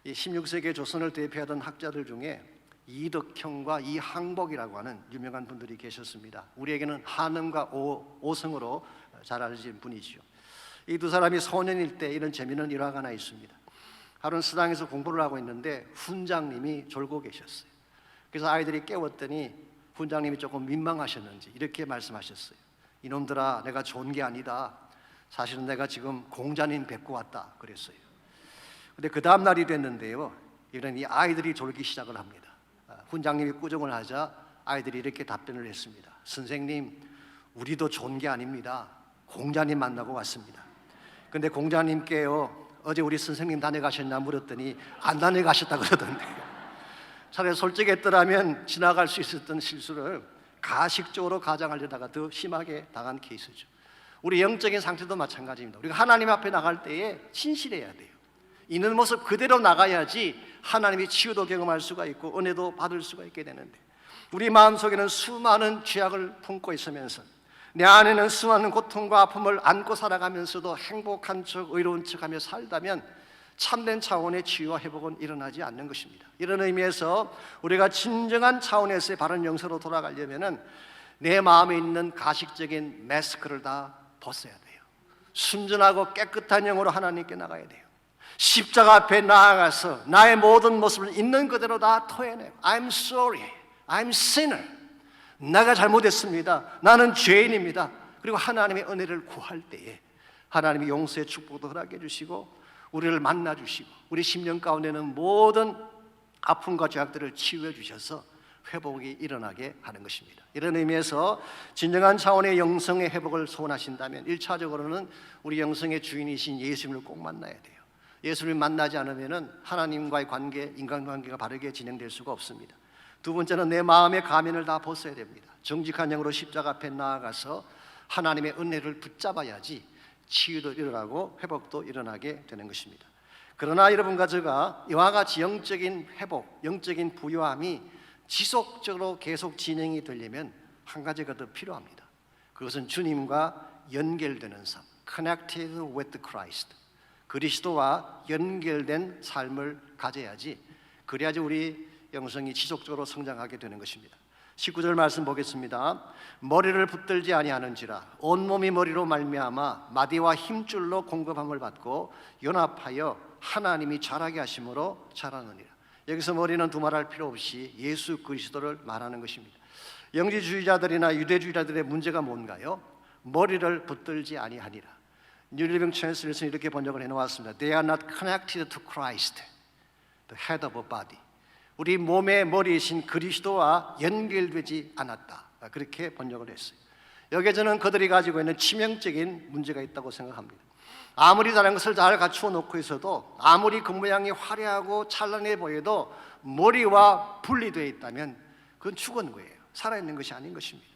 이 16세기 조선을 대표하던 학자들 중에 이덕형과 이항복이라고 하는 유명한 분들이 계셨습니다. 우리에게는 한음과 오성으로 잘 알려진 분이죠. 이 두 사람이 소년일 때 이런 재미있는 일화가 하나 있습니다. 하루는 수당에서 공부를 하고 있는데 훈장님이 졸고 계셨어요. 그래서 아이들이 깨웠더니 훈장님이 조금 민망하셨는지 이렇게 말씀하셨어요. 이놈들아, 내가 좋은 게 아니다. 사실은 내가 지금 공자님 뵙고 왔다 그랬어요. 근데 그 다음 날이 됐는데요, 이런 이 아이들이 졸기 시작을 합니다. 훈장님이 꾸중을 하자 아이들이 이렇게 답변을 했습니다. 선생님, 우리도 좋은 게 아닙니다. 공자님 만나고 왔습니다. 근데 공자님께요, 어제 우리 선생님 다녀가셨냐 물었더니 안 다녀가셨다 그러던데요. 차라리 솔직했더라면 지나갈 수 있었던 실수를 가식적으로 가장하려다가 더 심하게 당한 케이스죠. 우리 영적인 상태도 마찬가지입니다. 우리가 하나님 앞에 나갈 때에 진실해야 돼요. 있는 모습 그대로 나가야지 하나님이 치유도 경험할 수가 있고 은혜도 받을 수가 있게 되는데, 우리 마음속에는 수많은 죄악을 품고 있으면서 내 안에는 수많은 고통과 아픔을 안고 살아가면서도 행복한 척 의로운 척하며 살다면 참된 차원의 치유와 회복은 일어나지 않는 것입니다. 이런 의미에서 우리가 진정한 차원에서의 바른 영성으로 돌아가려면 내 마음에 있는 가식적인 마스크를 다 벗어야 돼요. 순전하고 깨끗한 영으로 하나님께 나가야 돼요. 십자가 앞에 나아가서 나의 모든 모습을 있는 그대로 다 토해내고 I'm sorry, I'm sinner, 내가 잘못했습니다, 나는 죄인입니다. 그리고 하나님의 은혜를 구할 때에 하나님이 용서의 축복도 허락해 주시고 우리를 만나 주시고 우리 심령 가운데는 모든 아픔과 죄악들을 치유해 주셔서 회복이 일어나게 하는 것입니다. 이런 의미에서 진정한 차원의 영성의 회복을 소원하신다면 1차적으로는 우리 영성의 주인이신 예수님을 꼭 만나야 돼요. 예수님을 만나지 않으면 하나님과의 관계, 인간관계가 바르게 진행될 수가 없습니다. 두 번째는 내 마음의 가면을 다 벗어야 됩니다. 정직한 영으로 십자가 앞에 나아가서 하나님의 은혜를 붙잡아야지 치유도 일어나고 회복도 일어나게 되는 것입니다. 그러나 여러분과 제가 이와 같이 영적인 회복, 영적인 부요함이 지속적으로 계속 진행이 되려면 한 가지가 더 필요합니다. 그것은 주님과 연결되는 삶, Connected with Christ, 그리스도와 연결된 삶을 가져야지, 그래야지 우리 영성이 지속적으로 성장하게 되는 것입니다. 19절 말씀 보겠습니다. 머리를 붙들지 아니하는지라 온몸이 머리로 말미암아 마디와 힘줄로 공급함을 받고 연합하여 하나님이 자라게 하심으로 자라느니라. 여기서 머리는 두말할 필요 없이 예수 그리스도를 말하는 것입니다. 영지주의자들이나 유대주의자들의 문제가 뭔가요? 머리를 붙들지 아니하니라. 뉴 리빙 트랜슬레이션은 이렇게 번역을 해놓았습니다. They are not connected to Christ, the head of a body. 우리 몸의 머리이신 그리스도와 연결되지 않았다, 그렇게 번역을 했어요. 여기에 저는 그들이 가지고 있는 치명적인 문제가 있다고 생각합니다. 아무리 다른 것을 잘 갖추어 놓고 있어도, 아무리 그 모양이 화려하고 찬란해 보여도 머리와 분리되어 있다면 그건 죽은 거예요. 살아있는 것이 아닌 것입니다.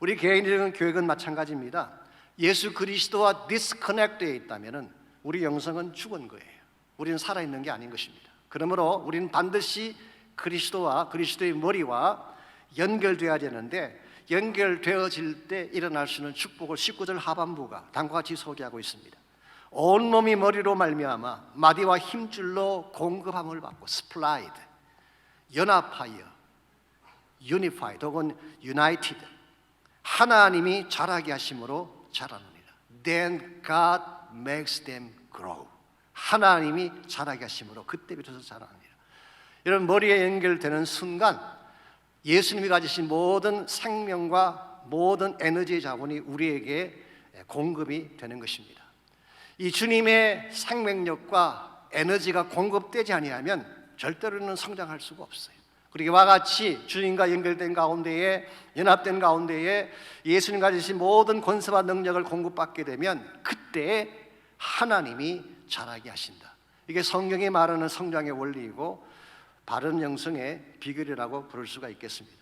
우리 개인적인 교육은 마찬가지입니다. 예수 그리스도와 디스커넥트되어 있다면 우리 영성은 죽은 거예요. 우리는 살아있는 게 아닌 것입니다. 그러므로 우리는 반드시 그리스도와 그리스도의 머리와 연결되어야 되는데, 연결되어질 때 일어날 수 있는 축복을 19절 하반부가 다음과 같이 소개하고 있습니다. 온몸이 머리로 말미암아 마디와 힘줄로 공급함을 받고, supplied, 연합하여, unified 혹은 united, 하나님이 자라게 하심으로 자라느니라. Then God makes them grow. 하나님이 자라게 하심으로 그때부터 자라느니라. 이런 머리에 연결되는 순간 예수님이 가지신 모든 생명과 모든 에너지의 자원이 우리에게 공급이 되는 것입니다. 이 주님의 생명력과 에너지가 공급되지 아니하면 절대로는 성장할 수가 없어요. 그리고 이와 같이 주님과 연결된 가운데에, 연합된 가운데에 예수님 가지신 모든 권세와 능력을 공급받게 되면 그때 하나님이 자라게 하신다. 이게 성경이 말하는 성장의 원리이고 바른 영성의 비결이라고 부를 수가 있겠습니다.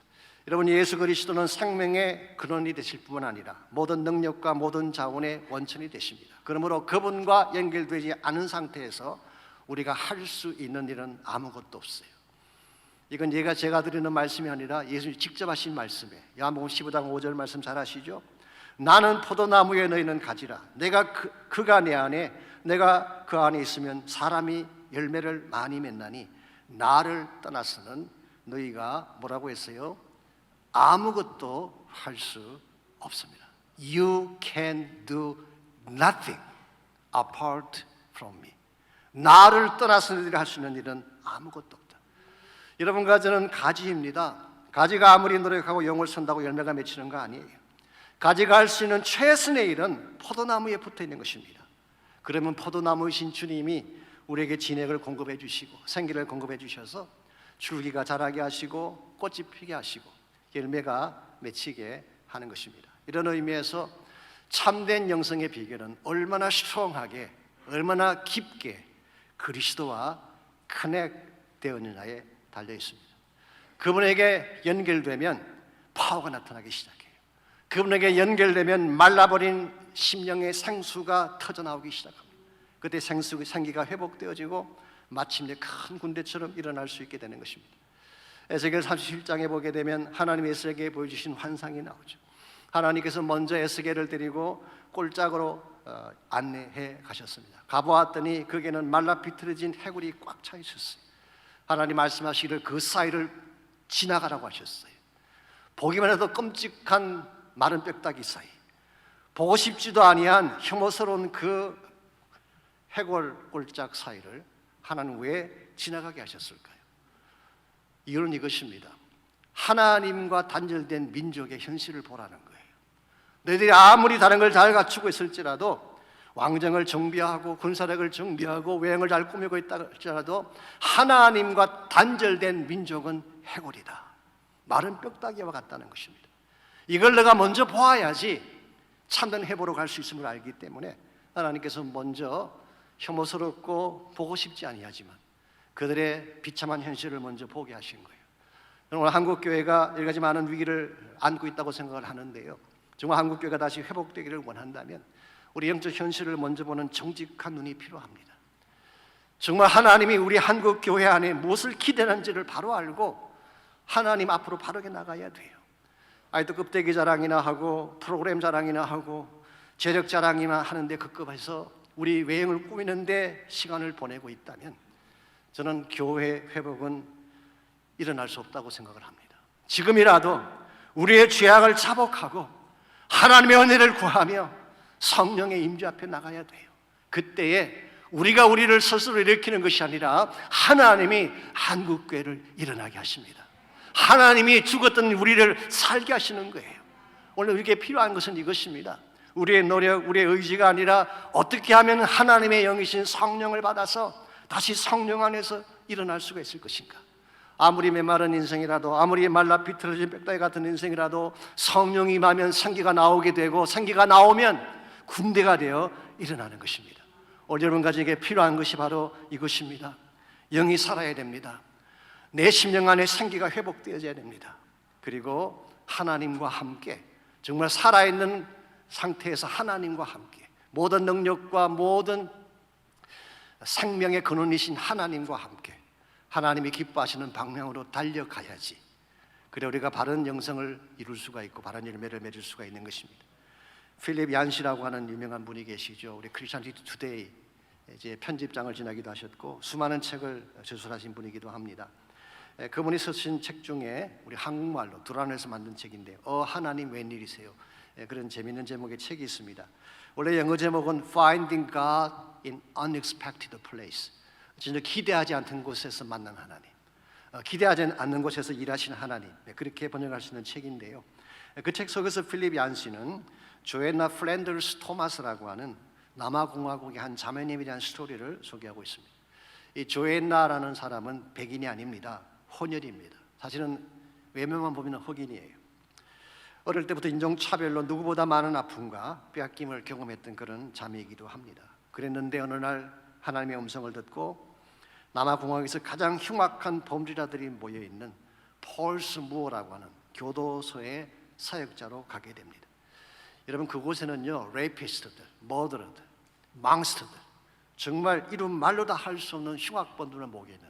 여러분, 예수 그리스도는 생명의 근원이 되실 뿐만 아니라 모든 능력과 모든 자원의 원천이 되십니다. 그러므로 그분과 연결되지 않은 상태에서 우리가 할 수 있는 일은 아무것도 없어요. 이건 제가 드리는 말씀이 아니라 예수님이 직접 하신 말씀이에요. 요한복음 15장 5절 말씀 잘 아시죠? 나는 포도나무에 너희는 가지라. 내가 그가 내 안에 내가 그 안에 있으면 사람이 열매를 많이 맺나니 나를 떠나서는 너희가 뭐라고 했어요? 아무것도 할 수 없습니다. You can do nothing apart from me. 나를 떠나서 너희들이 할 수 있는 일은 아무것도 없다. 여러분과 저는 가지입니다. 가지가 아무리 노력하고 영을 선다고 열매가 맺히는 거 아니에요. 가지가 할 수 있는 최선의 일은 포도나무에 붙어 있는 것입니다. 그러면 포도나무이신 주님이 우리에게 진액을 공급해 주시고 생기를 공급해 주셔서 줄기가 자라게 하시고 꽃이 피게 하시고 열매가 맺히게 하는 것입니다. 이런 의미에서 참된 영성의 비결은 얼마나 스트롱하게 얼마나 깊게 그리스도와 커넥되었느냐에 달려 있습니다. 그분에게 연결되면 파워가 나타나기 시작해요. 그분에게 연결되면 말라버린 심령의 생수가 터져나오기 시작합니다. 그때 생기가 회복되어지고 마침내 큰 군대처럼 일어날 수 있게 되는 것입니다. 에스겔 37장에 보게 되면 하나님이 에스겔에게 보여주신 환상이 나오죠. 하나님께서 먼저 에스겔을 데리고 꼴짝으로 안내해 가셨습니다. 가보았더니 거기에는 말라 비틀어진 해골이 꽉 차 있었어요. 하나님 말씀하시기를 그 사이를 지나가라고 하셨어요. 보기만 해도 끔찍한 마른 뼈다귀 사이, 보고 싶지도 아니한 혐오스러운 그 해골 꼴짝 사이를 하나님 왜 지나가게 하셨을까요? 이유는 이것입니다. 하나님과 단절된 민족의 현실을 보라는 거예요. 너희들이 아무리 다른 걸 잘 갖추고 있을지라도, 왕정을 정비하고 군사력을 정비하고 외형을 잘 꾸미고 있다 할지라도 하나님과 단절된 민족은 해골이다. 마른 뼈다귀와 같다는 것입니다. 이걸 내가 먼저 보아야지 참된 회복으로 갈 수 있음을 알기 때문에 하나님께서 먼저 혐오스럽고 보고 싶지 아니하지만 그들의 비참한 현실을 먼저 보게 하신 거예요. 오늘 한국교회가 여러 가지 많은 위기를 안고 있다고 생각을 하는데요, 정말 한국교회가 다시 회복되기를 원한다면 우리 영적 현실을 먼저 보는 정직한 눈이 필요합니다. 정말 하나님이 우리 한국교회 안에 무엇을 기대하는지를 바로 알고 하나님 앞으로 바르게 나가야 돼요. 아이도 껍데기 자랑이나 하고 프로그램 자랑이나 하고 재력 자랑이나 하는데 급급해서 우리 외형을 꾸미는데 시간을 보내고 있다면 저는 교회 회복은 일어날 수 없다고 생각을 합니다. 지금이라도 우리의 죄악을 자복하고 하나님의 은혜를 구하며 성령의 임재 앞에 나가야 돼요. 그때에 우리가 우리를 스스로 일으키는 것이 아니라 하나님이 한국교회를 일어나게 하십니다. 하나님이 죽었던 우리를 살게 하시는 거예요. 오늘 우리에게 필요한 것은 이것입니다. 우리의 노력, 우리의 의지가 아니라 어떻게 하면 하나님의 영이신 성령을 받아서 다시 성령 안에서 일어날 수가 있을 것인가. 아무리 메마른 인생이라도, 아무리 말라 비틀어진 뼈다귀 같은 인생이라도 성령이 임하면 생기가 나오게 되고 생기가 나오면 군대가 되어 일어나는 것입니다. 오늘 여러분 가족에게 필요한 것이 바로 이것입니다. 영이 살아야 됩니다. 내 심령 안에 생기가 회복되어져야 됩니다. 그리고 하나님과 함께 정말 살아있는 상태에서 하나님과 함께 모든 능력과 모든 생명의 근원이신 하나님과 함께 하나님이 기뻐하시는 방향으로 달려가야지. 그래 우리가 바른 영성을 이룰 수가 있고 바른 열매를 맺을 수가 있는 것입니다. 필립 얀시라고 하는 유명한 분이 계시죠. 우리 크리스천리티 투데이 이제 편집장을 지나기도 하셨고 수많은 책을 저술하신 분이기도 합니다. 그분이 쓰신 책 중에 우리 한국말로 두란에서 만든 책인데 하나님 웬일이세요? 그런 재미있는 제목의 책이 있습니다. 원래 영어 제목은 Finding God in Unexpected Place. 진짜 기대하지 않던 곳에서 만난 하나님, 기대하지 않는 곳에서 일하시는 하나님, 그렇게 번역할 수 있는 책인데요, 그 책 속에서 필립 얀시는 조앤나 플랜더스 토마스라고 하는 남아공화국의 한 자매님에 대한 스토리를 소개하고 있습니다. 이 조앤나라는 사람은 백인이 아닙니다. 혼혈입니다. 사실은 외모만 보면 흑인이에요. 어릴 때부터 인종차별로 누구보다 많은 아픔과 빼앗김을 경험했던 그런 자매이기도 합니다. 그랬는데 어느 날 하나님의 음성을 듣고 남아공화국에서 가장 흉악한 범죄자들이 모여있는 폴스 무어라고 하는 교도소의 사역자로 가게 됩니다. 여러분 그곳에는요 레이피스트들, 머더러들, 망스터들, 정말 이름 말로 다 할 수 없는 흉악범들을 모여 있는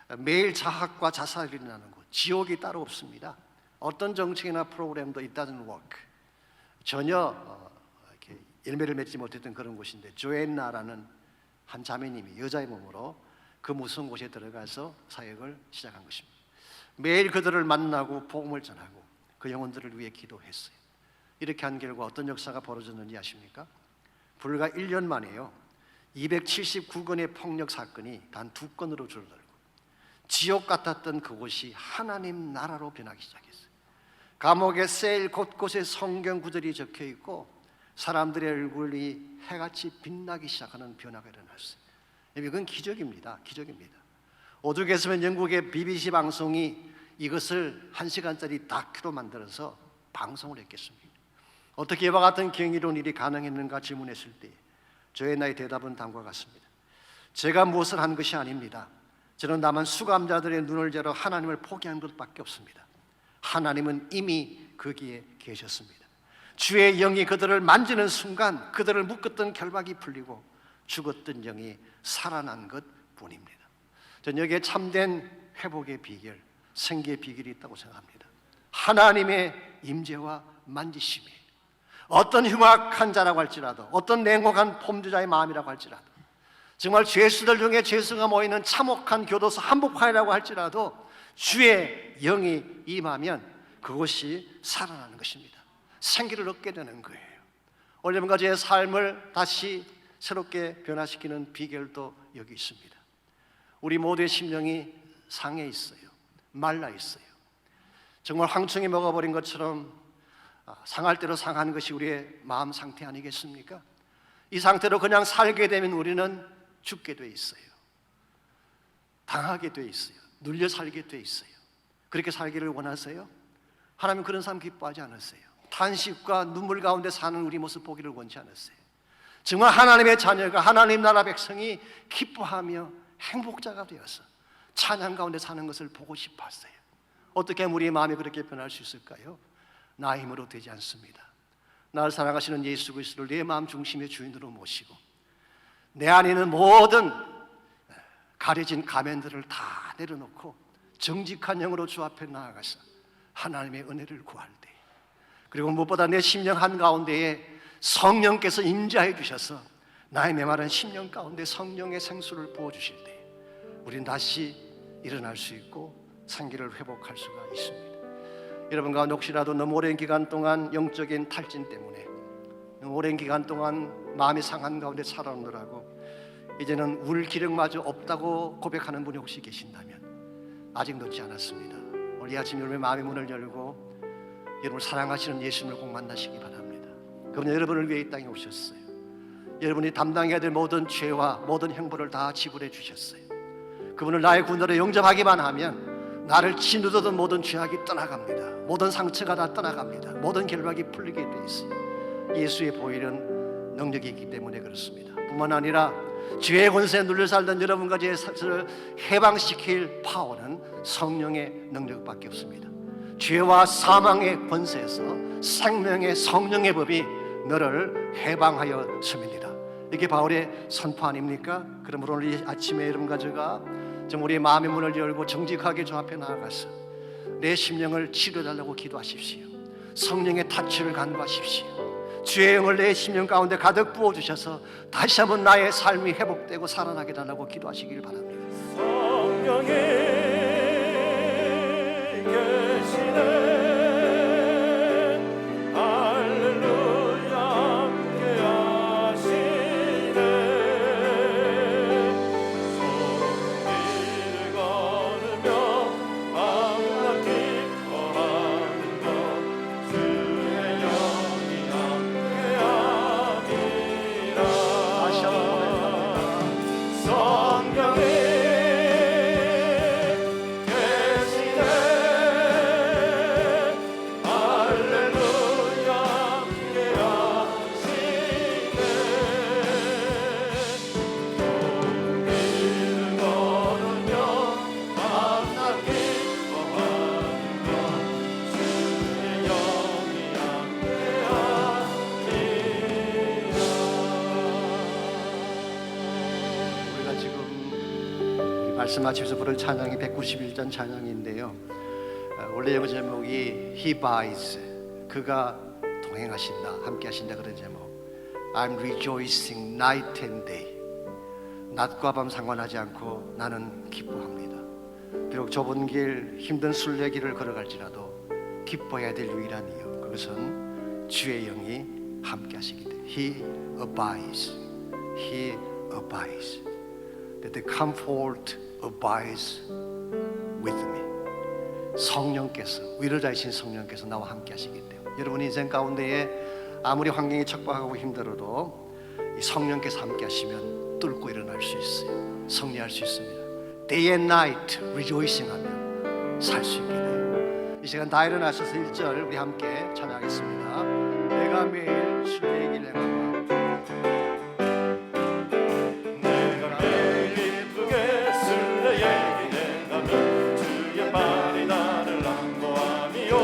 곳, 매일 자학과 자살이 일어나는 곳, 지옥이 따로 없습니다. 어떤 정책이나 프로그램도 it doesn't work. 전혀 이렇게 열매를 맺지 못했던 그런 곳인데 조앤나라는 한 자매님이 여자의 몸으로 그 무서운 곳에 들어가서 사역을 시작한 것입니다. 매일 그들을 만나고 복음을 전하고 그 영혼들을 위해 기도했어요. 이렇게 한 결과 어떤 역사가 벌어졌는지 아십니까? 불과 1년 만에요 279건의 폭력 사건이 단 2건으로 줄어들고 지옥 같았던 그곳이 하나님 나라로 변하기 시작했어요. 감옥의 셀 곳곳에 성경 구절이 적혀 있고 사람들의 얼굴이 해같이 빛나기 시작하는 변화가 일어났어요. 이건 기적입니다. 기적입니다. 오죽했으면 영국의 BBC 방송이 이것을 1시간짜리 다큐로 만들어서 방송을 했겠습니까? 어떻게 이와 같은 경이로운 일이 가능했는가 질문했을 때 저의 나의 대답은 다음과 같습니다. 제가 무엇을 한 것이 아닙니다. 저는 다만 수감자들의 눈을 열어 하나님을 포기한 것밖에 없습니다. 하나님은 이미 거기에 계셨습니다. 주의 영이 그들을 만지는 순간 그들을 묶었던 결박이 풀리고 죽었던 영이 살아난 것뿐입니다. 저는 여기에 참된 회복의 비결, 생기의 비결이 있다고 생각합니다. 하나님의 임재와 만지심이에요. 어떤 흉악한 자라고 할지라도, 어떤 냉혹한 범죄자의 마음이라고 할지라도, 정말 죄수들 중에 죄수가 모이는 참혹한 교도소 한복판이라고 할지라도 주의 영이 임하면 그것이 살아나는 것입니다. 생기를 얻게 되는 거예요. 오늘과 제 삶을 다시 새롭게 변화시키는 비결도 여기 있습니다. 우리 모두의 심령이 상해 있어요. 말라 있어요. 정말 황충이 먹어버린 것처럼 상할 대로 상하는 것이 우리의 마음 상태 아니겠습니까? 이 상태로 그냥 살게 되면 우리는 죽게 돼 있어요. 당하게 돼 있어요. 눌려 살게 돼 있어요. 그렇게 살기를 원하세요? 하나님 그런 삶 기뻐하지 않으세요? 탄식과 눈물 가운데 사는 우리 모습 보기를 원치 않으세요? 정말 하나님의 자녀가 하나님 나라 백성이 기뻐하며 행복자가 되어서 찬양 가운데 사는 것을 보고 싶었어요. 어떻게 하면 우리의 마음이 그렇게 변할 수 있을까요? 나 힘으로 되지 않습니다. 나를 사랑하시는 예수 그리스도를 내 마음 중심의 주인으로 모시고 내 안에 있는 모든 가려진 가면들을 다 내려놓고 정직한 영으로 주 앞에 나아가서 하나님의 은혜를 구할 때, 그리고 무엇보다 내 심령 한가운데에 성령께서 임재해 주셔서 나의 메마른 심령 가운데 성령의 생수를 부어주실 때 우리는 다시 일어날 수 있고 생기를 회복할 수가 있습니다. 여러분 가운데 혹시라도 너무 오랜 기간 동안 영적인 탈진 때문에 너무 오랜 기간 동안 마음이 상한 가운데 살아오느라고 이제는 울 기력마저 없다고 고백하는 분이 혹시 계신다면 아직 늦지 않았습니다. 오늘 이 아침 여러분의 마음의 문을 열고 여러분을 사랑하시는 예수님을 꼭 만나시기 바랍니다. 그분은 여러분을 위해 이 땅에 오셨어요. 여러분이 담당해야 될 모든 죄와 모든 형벌을 다 지불해 주셨어요. 그분을 나의 구원으로 영접하기만 하면 나를 짓누르던 모든 죄악이 떠나갑니다. 모든 상처가 다 떠나갑니다. 모든 결박이 풀리게 돼 있어요. 예수의 보혈은 능력이 있기 때문에 그렇습니다. 뿐만 아니라 죄의 권세에 눌려 살던 여러분과 제 삶을 해방시킬 파워는 성령의 능력밖에 없습니다. 죄와 사망의 권세에서 생명의 성령의 법이 너를 해방하여 섭니다. 이게 바울의 선포 아닙니까? 그러므로 오늘 이 아침에 여러분과 제가 좀 우리의 마음의 문을 열고 정직하게 주 앞에 나아가서 내 심령을 치료해달라고 기도하십시오. 성령의 타치를 간구하십시오. 주의 영을 내 심령 가운데 가득 부어주셔서 다시 한번 나의 삶이 회복되고 살아나게 달라고 기도하시길 바랍니다.
성령이 계시네.
말씀하시면서 부를 찬양이 191전 찬양인데요. 원래 영어 제목이 He buys, 그가 동행하신다, 함께 하신다. 그런 제목. I'm rejoicing night and day. 낮과 밤 상관하지 않고 나는 기뻐합니다. 비록 좁은 길, 힘든 순례길을 걸어갈지라도 기뻐해야 될 유일한 이유, 그것은 주의 영이 함께 하시기 때문에. He abides. He abides. That the comfort abides with me. 성령께서, 위로자이신 성령께서 나와 함께 하시기 때문에 여러분 인생 가운데에 아무리 환경이 척박하고 힘들어도 이 성령께서 함께 하시면 뚫고 일어날 수 있어요. 승리할 수 있습니다. Day and night rejoicing 하며 살 수 있게 돼요. 이 시간 다 일어나셔서 1절 우리 함께 찬양하겠습니다. 내가 매일 주의 길 행하며
내가 매일 기쁘게 순례의 길 행하며 주의 말이 나를 안보함이요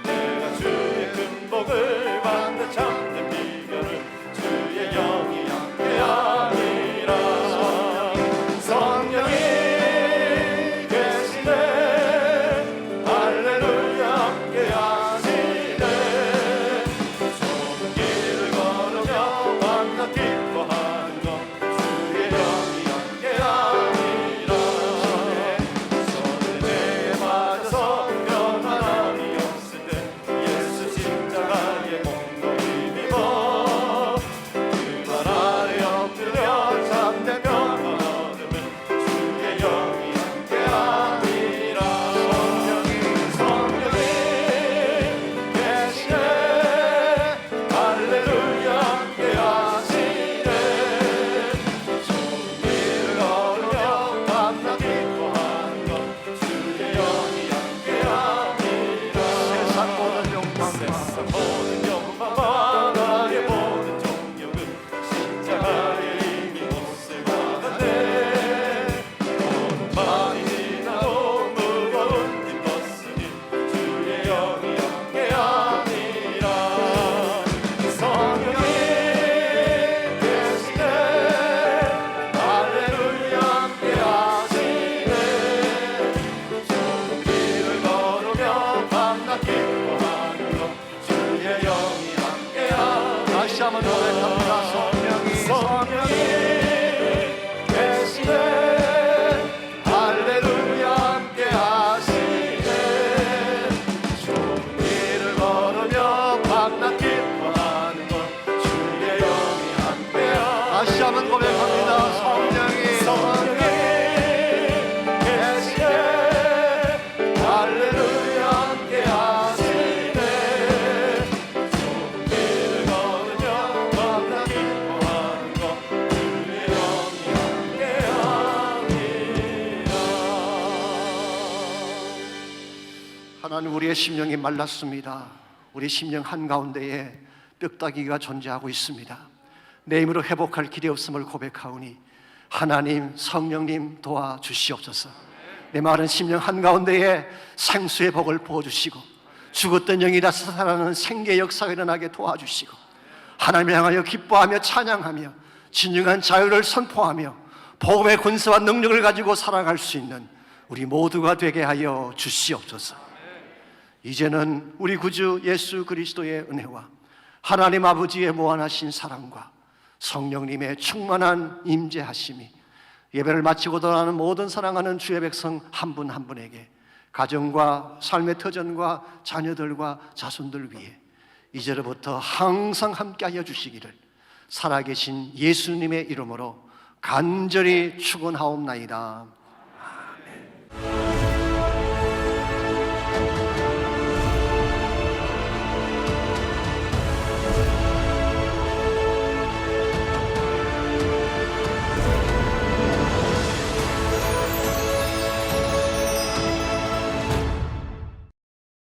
내가 주의 큰 복을 받는 참된 비결을 주의 영이 함께하니라 성령이 계시네 할렐루야 함께하시네 좁은 길을 걸으며 만나 기뻐하는 것 주의 영이 함께하니라 선대에 맞아서 편안함이 없을 때 예수 십자가의 공로를 믿어 그 말 아래 엎드려 참된 평화 얻으면 주의 영이 함께하니라 성령이 계시네 할렐루야 함께하시네 좁은 길을 걸으며 밤낮 기뻐하는 것 주의 영이 함께하니라
세상 모든 욕망과
세상 모든 욕망과 나의 모든 정욕은 십자가의 이미 못을 받았네 모든 밤이 지나도 무거운 짐 벗으니 주의 영이 함께하니라 성령이 계시네 할렐루야 함께하시네 좁은 길을 걸으며 밤낮 기뻐하는 것 주의 영이 함께하니라
다시 한번 노래합니다.
성령이 계시네 할렐루야 함께하시네 좁은 길을 걸으며 밤낮 기뻐하는 것 주의 영이 함께하니라
다시 한번 고백합니다. 성령이
계시네 할렐루야 함께하시네 좁은 길을 걸으며 밤낮 기뻐하는 것 주의 영이 함께하니라
하나님, 우리의 심령이 말랐습니다. 우리 심령 한가운데에 뼈다귀가 존재하고 있습니다. 내 힘으로 회복할 길이 없음을 고백하오니 하나님, 성령님 도와주시옵소서. 내 마른 심령 한가운데에 생수의 복을 부어주시고 죽었던 영이 다시 살아나는 생계의 역사가 일어나게 도와주시고 하나님을 향하여 기뻐하며 찬양하며 진정한 자유를 선포하며 복음의 권세와 능력을 가지고 살아갈 수 있는 우리 모두가 되게 하여 주시옵소서. 이제는 우리 구주 예수 그리스도의 은혜와 하나님 아버지의 무한하신 사랑과 성령님의 충만한 임재하심이 예배를 마치고 돌아가는 모든 사랑하는 주의 백성 한 분 한 분에게 가정과 삶의 터전과 자녀들과 자손들 위해 이제로부터 항상 함께하여 주시기를 살아계신 예수님의 이름으로 간절히 축원하옵나이다.